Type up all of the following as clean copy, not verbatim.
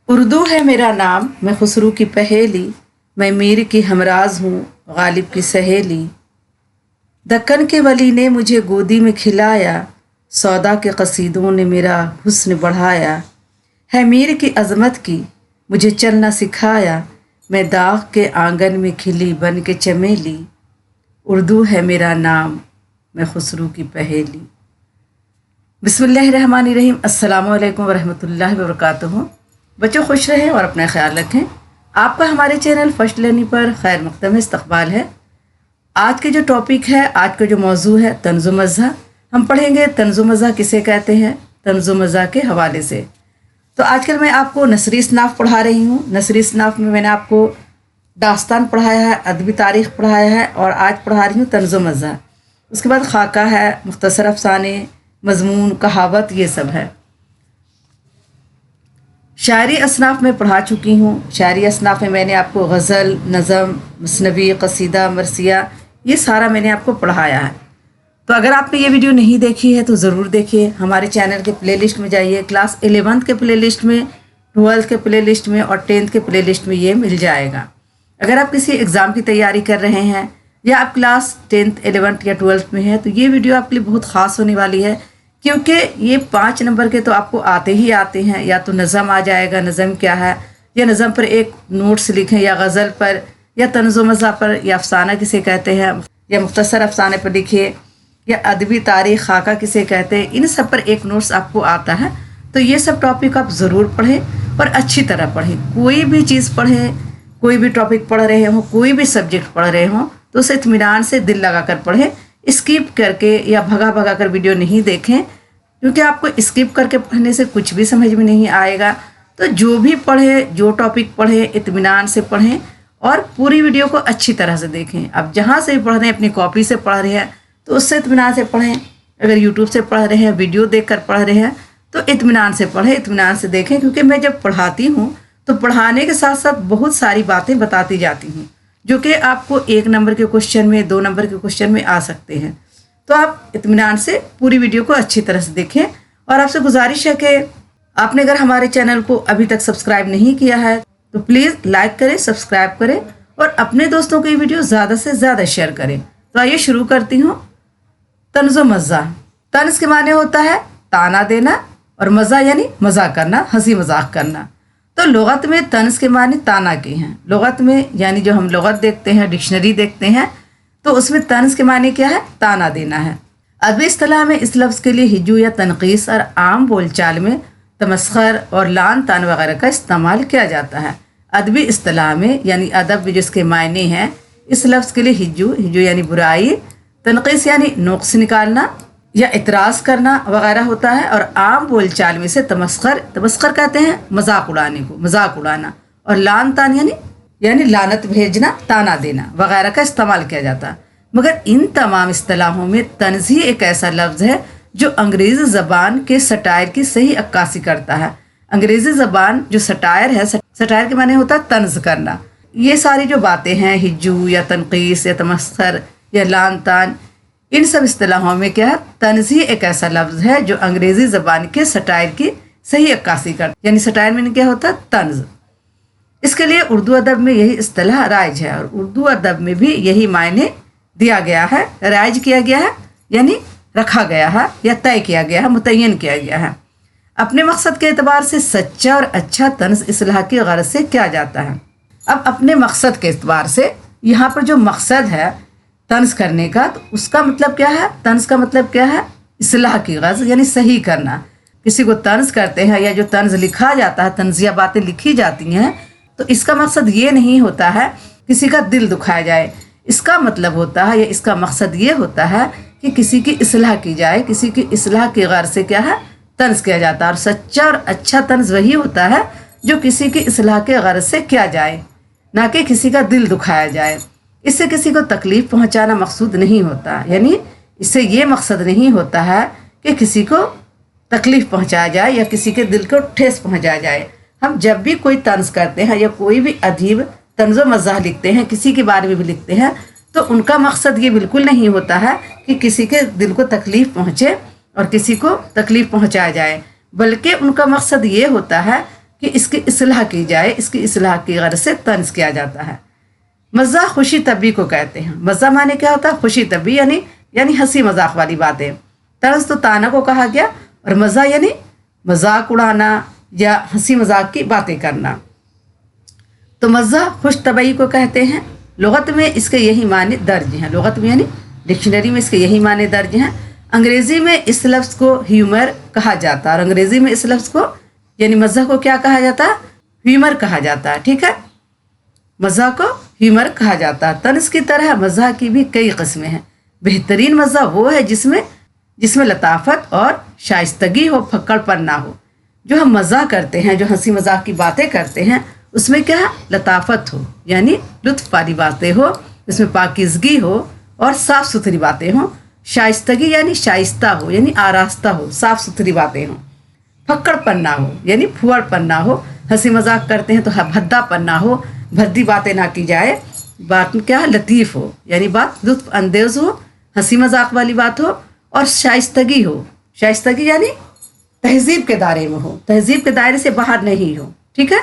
उर्दू है मेरा नाम, मैं खुसरू की पहेली, मैं मीर की हमराज हूँ, गालिब की सहेली। दक्कन के वली ने मुझे गोदी में खिलाया, सौदा के कसीदों ने मेरा हुस्न बढ़ाया। है मीर की अज़मत की मुझे चलना सिखाया, मैं दाग के आंगन में खिली बन के चमेली। उर्दू है मेरा नाम, मैं खुसरू की पहेली। बिस्मिल्लाहिर्रहमानिर्रहीम। अस्सलामु अलैकुम वरहमतुल्लाहि वबरकातुहू। बच्चों खुश रहें और अपना ख्याल रखें। आपका हमारे चैनल फर्स्ट लर्निंग पर खैर मक़दम इस्तक़बाल है। आज के जो टॉपिक है, आज का जो मौजू है तंज़ मज़ा। हम पढ़ेंगे तंज़ मज़ा किसे कहते हैं, तंज़ मज़ा के हवाले से। तो आजकल मैं आपको नसरी इसनाफ़ पढ़ा रही हूँ। नसरी इसनाफ़ में मैंने आपको दास्तान पढ़ाया है, अदबी तारीख़ पढ़ाया है और आज पढ़ा रही हूँ तंज़ मज़ा। उसके बाद खाका है, मुख्तसर अफ़साने, मज़मून, कहावत, ये सब है। शायरी असनाफ़ में पढ़ा चुकी हूँ। शायरी असनाफ़ में मैंने आपको गज़ल, नज़म, मसनवी, कसीदा, मरसिया, ये सारा मैंने आपको पढ़ाया है। तो अगर आपने ये वीडियो नहीं देखी है तो ज़रूर देखिए। हमारे चैनल के प्लेलिस्ट में जाइए, क्लास 11th के प्लेलिस्ट में, 12th के प्लेलिस्ट में और 10th के प्लेलिस्ट में ये मिल जाएगा। अगर आप किसी एग्ज़ाम की तैयारी कर रहे हैं या आप क्लास 10th, 11th या 12th में हैं तो ये वीडियो आपके लिए बहुत ख़ास होने वाली है, क्योंकि ये 5 नंबर के तो आपको आते ही आते हैं। या तो नज़म आ जाएगा, नज़म क्या है, या नज़म पर एक नोट्स लिखें, या गज़ल पर, या तंज़ मज़ा पर, या अफ़साना किसे कहते हैं, या मुख्तसर अफ़साने पर लिखिए, या अदबी तारीख़, खाका किसे कहते हैं, इन सब पर एक नोट्स आपको आता है। तो ये सब टॉपिक आप ज़रूर पढ़ें और अच्छी तरह पढ़ें। कोई भी चीज़ पढ़ें, कोई भी टॉपिक पढ़ रहे हों, कोई भी सब्जेक्ट पढ़ रहे हों तो उसे इत्मीनान से दिल लगा कर पढ़ें। स्किप करके या भगा भगा कर वीडियो नहीं देखें, क्योंकि आपको स्किप करके पढ़ने से कुछ भी समझ में नहीं आएगा। तो जो भी पढ़ें, जो टॉपिक पढ़ें, इत्मीनान से पढ़ें और पूरी वीडियो को अच्छी तरह से देखें। अब जहाँ से भी पढ़ रहे हैं, अपनी कॉपी से पढ़ रहे हैं तो उससे इत्मीनान से पढ़ें। अगर यूट्यूब से पढ़ रहे हैं, वीडियो देख कर पढ़ रहे हैं तो इत्मीनान से पढ़ें, इत्मीनान से देखें। क्योंकि मैं जब पढ़ाती हूँ तो पढ़ाने के साथ साथ बहुत सारी बातें बताती जाती हूँ जो कि आपको 1 नंबर के क्वेश्चन में, 2 नंबर के क्वेश्चन में आ सकते हैं। तो आप इत्मीनान से पूरी वीडियो को अच्छी तरह से देखें। और आपसे गुजारिश है कि आपने अगर हमारे चैनल को अभी तक सब्सक्राइब नहीं किया है तो प्लीज़ लाइक करें, सब्सक्राइब करें और अपने दोस्तों को ये वीडियो ज़्यादा से ज़्यादा शेयर करें। तो आइए शुरू करती हूँ। तंज़ मज़ा। तंज़ के माने होता है ताना देना और मज़ा यानी मज़ाक करना, हंसी मजाक करना। तो लुग़त में तंज़ के माने ताना के हैं। लुग़त में यानी जो हम लुग़त देखते हैं, डिक्शनरी देखते हैं, तो उसमें तंज़ के माने क्या है, ताना देना है। अदबी इस्तिलाह में इस लफ्ज़ के लिए हिजू या तनक़ीस और आम बोलचाल में तमस्खर और लान तान वगैरह का इस्तेमाल किया जाता है। अदबी इस्तिलाह में यानी अदब में जिसके मायने हैं, इस लफ्ज़ के लिए हिजू यानी बुराई, तनक़ीस यानी नुक्स निकालना या इतराज़ करना वगैरह होता है। और आम बोलचाल में से तमस्खर कहते हैं मजाक उड़ाने को, मजाक उड़ाना। और लान तान यानी लानत भेजना, ताना देना वगैरह का इस्तेमाल किया जाता है। मगर इन तमाम इस्तिलाहों में तंज़ ही एक ऐसा लफ्ज़ है जो अंग्रेज़ी ज़बान के सटायर की सही अक्कासी करता है। अंग्रेज़ी ज़बान जो सटायर है, सटायर के माने होता है तंज़ करना। ये सारी जो बातें हैं, हिजू या तनक़ीस या तमस्खर या लान तान, इन सब इस्तिलाहों में क्या है, तंज़ ही एक ऐसा लफ्ज़ है जो अंग्रेज़ी ज़बान के सटायर की सही अक्कासी करता है। यानी सटायर में क्या होता है, तंज़। इसके लिए उर्दू अदब में यही इस्तिलाह राइज है और उर्दू अदब में भी यही मायने दिया गया है, राइज किया गया है, यानी रखा गया है या तय किया गया है, मुतय्यन किया गया है। अपने मकसद के एतबार से सच्चा और अच्छा तंज़ इस्लाह की गरज से किया जाता है। अब अपने मकसद के एतबार से यहाँ पर जो मकसद है तंज़ करने का, तो उसका मतलब क्या है, तंज़ का मतलब क्या है, इस्लाह की गरज यानी सही करना। किसी को तंज़ करते हैं या जो तंज़ लिखा जाता है, तंज़िया बातें लिखी जाती हैं, तो इसका मकसद ये नहीं होता है किसी का दिल दुखाया जाए। इसका मतलब होता है या इसका मकसद ये होता है कि किसी की इस्लाह की जाए, किसी की इस्लाह की गरज से क्या है, तंज़ किया जाता है। और सच्चा और अच्छा तंज़ वही होता है जो किसी की इस्लाह के गरज से किया जाए, ना कि किसी का दिल दुखाया जाए। इससे किसी को तकलीफ़ पहुंचाना मकसूद नहीं होता, यानी इससे ये मकसद नहीं होता है कि किसी को तकलीफ़ पहुंचाया जाए या किसी के दिल को ठेस पहुंचाया जाए। हम जब भी कोई तंज़ करते हैं या कोई भी अदीब तंज़ मज़ाह लिखते हैं, किसी के बारे में भी लिखते हैं, तो उनका मकसद ये बिल्कुल नहीं होता है कि किसी के दिल को तकलीफ़ पहुँचे और किसी को तकलीफ़ पहुँचाया जाए, बल्कि उनका मकसद ये होता है कि इसकी इस्लाह की जाए, इसकी इस्लाह की गर्ज से तंज किया जाता है। मज़ाक खुशी तब्बी को कहते हैं। मज़ा माने क्या होता है? खुशी तब्बी यानी हंसी मजाक वाली बातें। तंज तो ताना को कहा गया, और मज़ा यानी मजाक उड़ाना या हंसी मजाक की बातें करना। तो मज़ा खुश तबई को कहते हैं। लुगत में इसके यही माने दर्ज हैं। लुगत में यानी डिक्शनरी में इसके यही माने दर्ज हैं। अंग्रेज़ी में इस लफ्ज़ को ह्यूमर कहा जाता है, और अंग्रेज़ी में इस लफ्ज़ को यानी मज़ा को क्या कहा जाता है? ह्यूमर कहा जाता है। ठीक है, मज़ा को ह्यूमर कहा जाता है। तंज की तरह मज़ा की भी कई किस्में हैं। बेहतरीन मज़ा वो है जिसमें लताफत और शाइस्तगी हो, फक्कड़पन ना हो। जो हम मज़ा करते हैं, जो हंसी मजाक की बातें करते हैं, उसमें क्या लताफत हो, यानी लुत्फ़ वाली बातें हो, उसमें पाकीज़गी हो और साफ़ सुथरी बातें हों। शाइस्तगी यानी शाइस्ता हो, यानी आरास्ता हो, साफ़ सुथरी बातें हों। फक्कड़पन ना हो, यानी फुअड़पन ना हो। हंसी मजाक करते हैं तो भद्दापन ना हो, भद्दी बातें ना की जाए। बात में क्या लतीफ़ हो, यानी बात लुत्फ़ अंदेज़ हो, हंसी मजाक वाली बात हो। और शाइस्तगी हो, शाइस्तगी यानी तहजीब के दायरे में हो, तहजीब के दायरे से बाहर नहीं हो। ठीक है,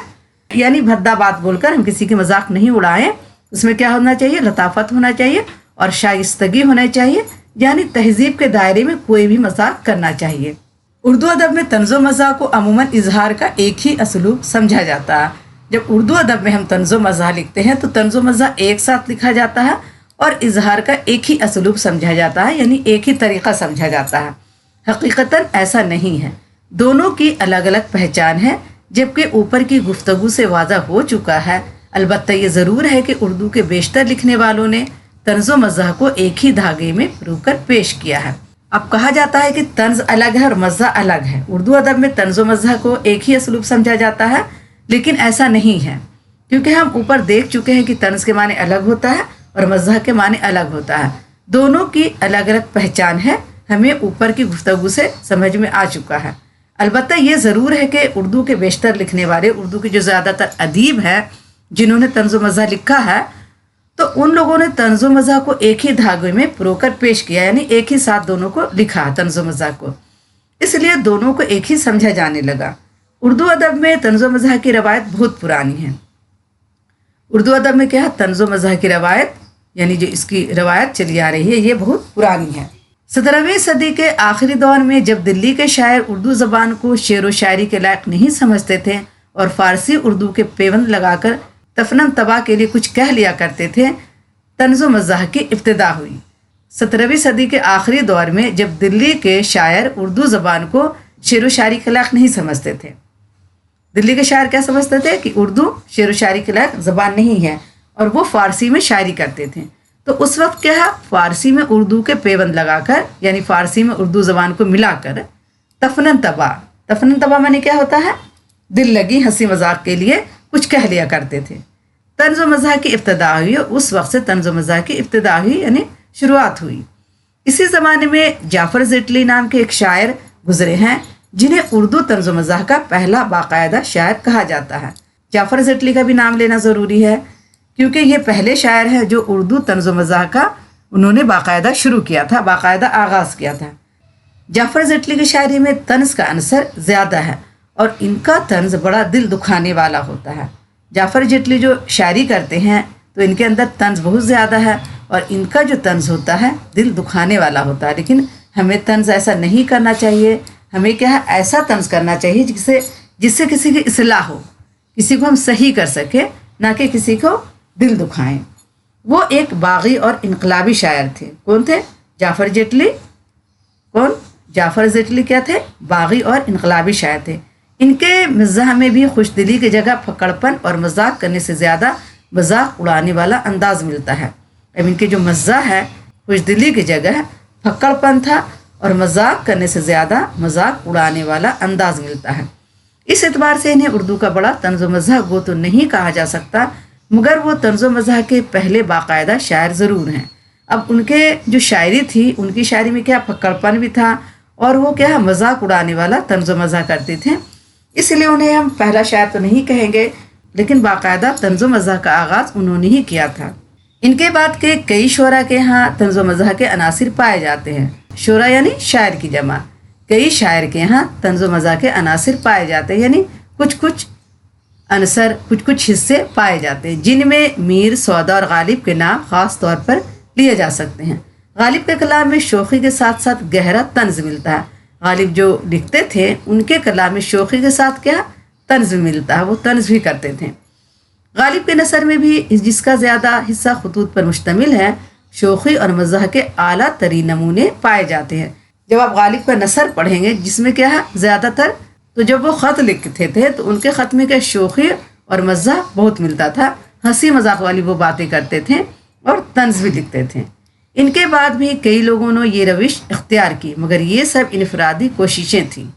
यानी भद्दा बात बोलकर हम किसी की मजाक नहीं उड़ाएं। उसमें क्या होना चाहिए? लताफत होना चाहिए और शाइस्तगी होना चाहिए, यानी तहजीब के दायरे में कोई भी मजाक करना चाहिए। उर्दू अदब में तंज़ो मज़ा को अमूमन इजहार का एक ही असलूब समझा जाता है। जब उर्दू अदब में हम तंज़ो मज़ा लिखते हैं तो तंज़ो मज़ा एक साथ लिखा जाता है और इजहार का एक ही असलूब समझा जाता है, यानी एक ही तरीक़ा समझा जाता है। हकीकतन ऐसा नहीं है, दोनों की अलग अलग पहचान है, जबकि ऊपर की गुफ्तगू से वाज़ा हो चुका है। अलबत्ता ये ज़रूर है कि उर्दू के बेशतर लिखने वालों ने तंज़ो मज़ा को एक ही धागे में परोकर पेश किया है। अब कहा जाता है कि तंज़ अलग है और मज़ा अलग है। उर्दू अदब में तंज़ो मज़ा को एक ही असलूब समझा जाता है, लेकिन ऐसा नहीं है, क्योंकि हम ऊपर देख चुके हैं कि तंज़ के माने अलग होता है और मज़ा के माने अलग होता है। दोनों की अलग अलग पहचान है, हमें ऊपर की गुफ्तगू से समझ में आ चुका है। अलबत्ता ये ज़रूर है कि उर्दू के बेशतर लिखने वाले, उर्दू के जो ज़्यादातर अदीब हैं जिन्होंने तंज़ो मज़ा लिखा है, तो उन लोगों ने तंज़ो मज़ा को एक ही धागे में परोकर पेश किया, यानी एक ही साथ दोनों को लिखा तंज़ो मज़ा को, इसलिए दोनों को एक ही समझा जाने लगा। उर्दू अदब में तंज़ो मज़ा की रवायत बहुत पुरानी है। उर्दू अदब में क्या है? तंज़ो मज़ा की रवायत, यानी जो इसकी रवायत चली आ रही है, ये बहुत पुरानी है। 17वीं सदी के आखिरी दौर में जब दिल्ली के शायर उर्दू ज़बान को शेर व शायरी के लायक नहीं समझते थे और फ़ारसी उर्दू के पेवंद लगाकर तफनम तबाह के लिए कुछ कह लिया करते थे, तंज़ो मज़ाह की इब्तिदा हुई। 17वीं सदी के आखिरी दौर में जब दिल्ली के शायर उर्दू ज़बान को शेर व शायरी के लायक नहीं समझते थे, दिल्ली के शायर क्या समझते थे कि उर्दू शेर व शायरी के लायक ज़बान नहीं है, और वो फ़ारसी में शायरी करते थे। तो उस वक्त क्या है? फ़ारसी में उर्दू के पेवंद लगाकर, यानी फ़ारसी में उर्दू ज़बान को मिलाकर तफनन तबा माने क्या होता है? दिल लगी हंसी मजाक के लिए कुछ कह लिया करते थे। तंज़ो मज़ाह की इब्तिदा हुई, उस वक्त से तंज़ो मज़ाह की इब्तिदा हुई, यानी शुरुआत हुई। इसी ज़माने में जाफ़र ज़ेटली नाम के एक शायर गुजरे हैं, जिन्हें उर्दू तंज़ो मज़ाह का पहला बाकायदा शायर कहा जाता है। जाफ़र ज़ेटली का भी नाम लेना ज़रूरी है, क्योंकि ये पहले शायर हैं जो उर्दू तंज़ो मज़ाह का उन्होंने बाकायदा शुरू किया था, बाकायदा आगाज़ किया था। जाफ़र ज़ेटली की शायरी में तंज़ का अंसर ज़्यादा है और इनका तंज़ बड़ा दिल दुखाने वाला होता है। जाफ़र ज़ेटली जो शायरी करते हैं तो इनके अंदर तंज़ बहुत ज़्यादा है और इनका जो तंज़ होता है दिल दुखाने वाला होता है। लेकिन हमें तंज़ ऐसा नहीं करना चाहिए, हमें क्या है ऐसा तंज़ करना चाहिए जिससे किसी की इस्लाह हो, किसी को हम सही कर सके, ना कि किसी को दिल दुखाएं। वो एक बागी और इनकलाबी शायर थे। कौन थे? जाफ़र ज़ेटली। कौन? जाफ़र ज़ेटली क्या थे? बागी और इनकलाबी शायर थे। इनके मज़ाह में भी खुशदिली की जगह फकड़पन और मजाक करने से ज़्यादा मजाक उड़ाने वाला अंदाज मिलता है। अब इनके जो मज़ाह है खुशदिली की जगह फकड़पन था और मजाक करने से ज़्यादा मजाक उड़ाने वाला अंदाज मिलता है। इस एतबार से इन्हें उर्दू का बड़ा तंज़ो मज़ाह गो तो नहीं कहा जा सकता, मगर वो तंज़ो मज़ाह के पहले बाकायदा शायर ज़रूर हैं। अब उनके जो शायरी थी, उनकी शायरी में क्या फक्कड़पन भी था और वो क्या मजाक उड़ाने वाला तंज़ो मज़ाह करते थे, इसलिए उन्हें हम पहला शायर तो नहीं कहेंगे, लेकिन बाकायदा तंज़ो मज़ाह का आगाज़ उन्होंने ही किया था। इनके बाद के कई शोरा के यहाँ तंज़ो मज़ाह के अनासिर पाए जाते हैं। शोरा यानी शायर की जमा। कई शायर के यहाँ तंज़ो मज़ाह के अनासिर पाए जाते हैं, यानी कुछ कुछ अनसर कुछ कुछ हिस्से पाए जाते हैं, जिनमें मीर, सौदा और गालिब के नाम ख़ास तौर पर लिए जा सकते हैं। गालिब के कलाम में शोखी के साथ साथ गहरा तंज मिलता है। गालिब जो लिखते थे उनके कलाम में शोखी के साथ क्या तंज मिलता है, वो तंज भी करते थे। गालिब के नसर में भी जिसका ज़्यादा हिस्सा खतूत पर मुश्तमिल है, शोखी और मज़ाह के आला तरीन नमूने पाए जाते हैं। जब आप गालिब का नसर पढ़ेंगे जिसमें क्या है ज़्यादातर, तो जब वो ख़त लिखते थे तो उनके ख़त में क्या शोखी और मज़ाह बहुत मिलता था, हंसी मजाक वाली वो बातें करते थे और तंज भी लिखते थे। इनके बाद भी कई लोगों ने ये रविश इख्तियार की, मगर ये सब इनफरादी कोशिशें थीं।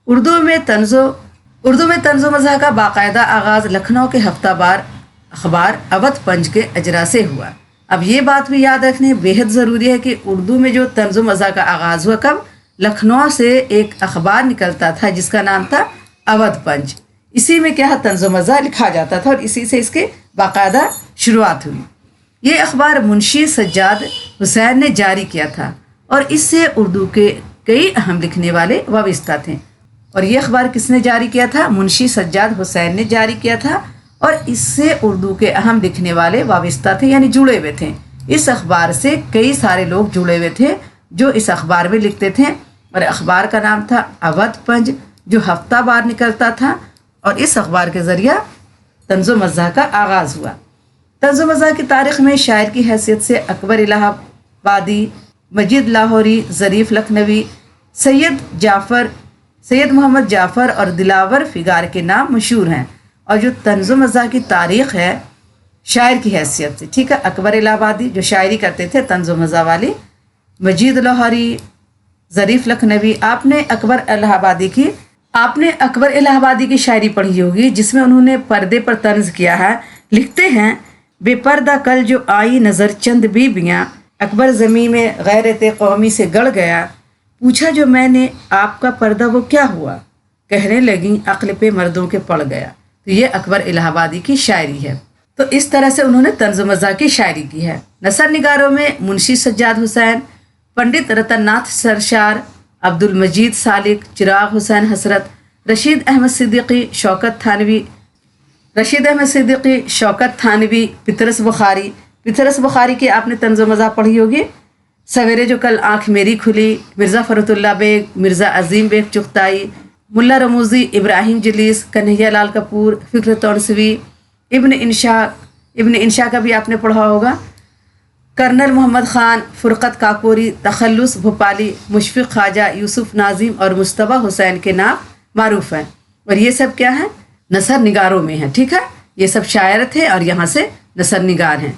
उर्दू में तंज़ो मज़ाह का बाकायदा आगाज़ लखनऊ के हफ्तावार अखबार अवध पंज के अजरा से हुआ। अब ये बात भी याद रखनी बेहद ज़रूरी है कि उर्दू में जो तंज़ो मज़ाह का आगाज़ हुआ कब, लखनऊ से एक अखबार निकलता था जिसका नाम था अवध पंज। इसी में क्या तंज़ो मज़ाह लिखा जाता था और इसी से इसके बाकायदा शुरुआत हुई। ये अखबार मुंशी सज्जाद हुसैन ने जारी किया था और इससे उर्दू के कई अहम लिखने वाले वाबिस्ता थे। और ये अखबार किसने जारी किया था? मुंशी सज्जाद हुसैन ने जारी किया था और इससे उर्दू के अहम लिखने वाले वाबिस्ता थे, यानी जुड़े हुए थे। इस अखबार से कई सारे लोग जुड़े हुए थे जो इस अखबार में लिखते थे और अखबार का नाम था अवध पंज, जो हफ्तावार निकलता था और इस अखबार के ज़रिए तंज़ो मज़ाह का आगाज़ हुआ। तंज़ो मज़ाह की तारीख़ में शायर की हैसियत से अकबर इलाहाबादी, मजीद लाहौरी, ज़रीफ़ लखनवी, सैयद मोहम्मद जाफ़र और दिलावर फिगार के नाम मशहूर हैं। और जो तंज़ो मज़ाह की तारीख़ है शायर की हैसियत से, ठीक है, अकबर इलाहाबादी जो शायरी करते थे तंज़ो मज़ाह वाली, मजीद लाहौरी, ज़रीफ़ लखनवी। आपने अकबर इलाहाबादी की शायरी पढ़ी होगी जिसमें उन्होंने पर्दे पर तंज़ किया है। लिखते हैं, बेपर्दा कल जो आई नज़र चंद बीबियाँ, अकबर ज़मीं में गैरत कौमी से गड़ गया, पूछा जो मैंने आपका पर्दा वो क्या हुआ, कहने लगी अक्ल पे मर्दों के पड़ गया। तो ये अकबर इलाहाबादी की शायरी है। तो इस तरह से उन्होंने तंज़ो मज़ाह की शायरी की है। नसर निगारों में मुंशी सज्जाद हुसैन, पंडित रतननाथ सरशार, अब्दुल मजीद सालिक, चिराग हुसैन हसरत, रशीद अहमद सिद्दीकी, शौकत थानवी, पितरस बुखारी की आपने तंज़ो मज़ाह पढ़ी होगी। सवेरे जो कल आँख मेरी खुली, मिर्ज़ा फ़रतुल्ला बेग, मिर्ज़ा अजीम बेग चुगताई, मुल्ला रमूज़ी, इब्राहिम जलीस, कन्हैया लाल कपूर, फ़िक्र तौनसवी, इब्न इंशा का भी आपने पढ़ा होगा। कर्नल मोहम्मद ख़ान, फ़ुरक़त काकोरी, तखल्लुस भोपाली, मुशफ़िक़ ख्वाजा, यूसुफ़ नाज़िम और मुस्तफ़ा हुसैन के नाम मारूफ़ हैं। और ये सब क्या है? नसर निगारों में है, ठीक है। ये सब शायर थे और यहाँ से नसर निगार हैं।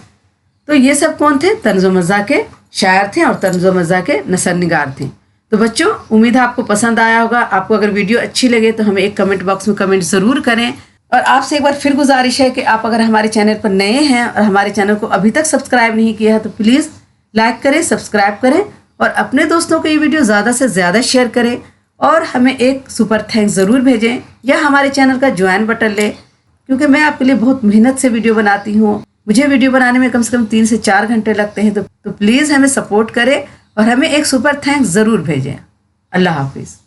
तो ये सब कौन थे? तंज़ो मज़ाह के शायर थे और तंज़ो मज़ाह के नसर निगार थे। तो बच्चों, उम्मीद है आपको पसंद आया होगा। आपको अगर वीडियो अच्छी लगे तो हमें एक कमेंट बॉक्स में कमेंट ज़रूर करें। और आपसे एक बार फिर गुजारिश है कि आप अगर हमारे चैनल पर नए हैं और हमारे चैनल को अभी तक सब्सक्राइब नहीं किया है तो प्लीज़ लाइक करें, सब्सक्राइब करें और अपने दोस्तों को ये वीडियो ज़्यादा से ज़्यादा शेयर करें और हमें एक सुपर थैंक्स ज़रूर भेजें या हमारे चैनल का ज्वाइन बटन लें, क्योंकि मैं आपके लिए बहुत मेहनत से वीडियो बनाती हूँ। मुझे वीडियो बनाने में कम से कम 3 से 4 घंटे लगते हैं। तो प्लीज़ हमें सपोर्ट करें और हमें एक सुपर थैंक्स ज़रूर भेजें। अल्लाह हाफिज़।